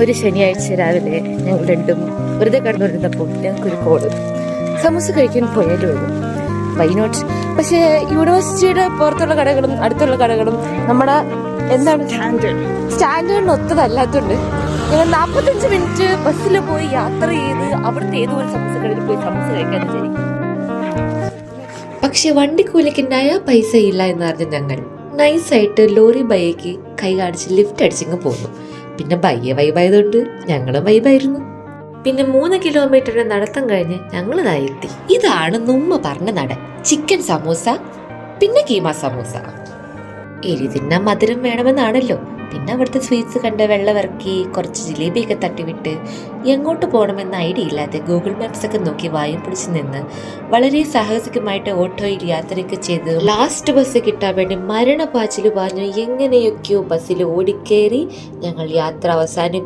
ഒരു ശനിയാഴ്ച രാവിലെ ഞങ്ങൾ രണ്ടും വെറുതെ കടന്നുകൊണ്ടിരുന്നപ്പോൾ ഞങ്ങൾക്കൊരു കോള്, സമൂസ കഴിക്കാൻ പോയാലും വൈനോട്ട്. പക്ഷേ യൂണിവേഴ്സിറ്റിയുടെ പുറത്തുള്ള കടകളും അടുത്തുള്ള കടകളും നമ്മുടെ എന്താണ് സ്റ്റാൻഡേർഡിന് ഒത്തതല്ലാത്തതുകൊണ്ട് ഞങ്ങൾ 45 മിനിറ്റ് ബസ്സിൽ പോയി യാത്ര ചെയ്ത് അവിടുത്തെ ഏതോ ഒരു സമൂസ കടയിൽ പോയി സമൂസ കഴിക്കാൻ വിചാരിക്കും. പക്ഷെ വണ്ടിക്കൂലിക്കുണ്ടായ പൈസ ഇല്ല എന്ന് പറഞ്ഞ ഞങ്ങൾ നൈസായിട്ട് ലോറി ബൈക്ക് കൈ കാണിച്ച് ലിഫ്റ്റ് അടിച്ചിങ്ങ് പോന്നു. പിന്നെ ബയ്യ വൈബായതുകൊണ്ട് ഞങ്ങളും വൈബായിരുന്നു. പിന്നെ 3 കിലോമീറ്ററിന്റെ നടത്തം കഴിഞ്ഞ് ഞങ്ങൾ എത്തി. ഇതാണ് നമ്മ പറഞ്ഞ നട. ചിക്കൻ സമൂസ, പിന്നെ കീമ സമൂസ. എരി തിന്നാൻ മധുരം വേണമെന്നാണല്ലോ. പിന്നെ അവിടുത്തെ സ്വീറ്റ്സ് കണ്ട് വെള്ളമിറക്കി കുറച്ച് ജിലേബിയൊക്കെ തട്ടിവിട്ട് എങ്ങോട്ട് പോകണമെന്ന് ഐഡിയ ഇല്ലാതെ ഗൂഗിൾ മാപ്സ് ഒക്കെ നോക്കി വായും പിടിച്ച് നിന്ന് വളരെ സാഹസികമായിട്ട് ഓട്ടോയിൽ യാത്രയൊക്കെ ചെയ്ത് ലാസ്റ്റ് ബസ് കിട്ടാൻ വേണ്ടി മരണപ്പാച്ചിൽ പാഞ്ഞു എങ്ങനെയൊക്കെയോ ബസ്സിൽ ഓടിക്കേറി ഞങ്ങൾ യാത്ര അവസാനിപ്പിച്ചു.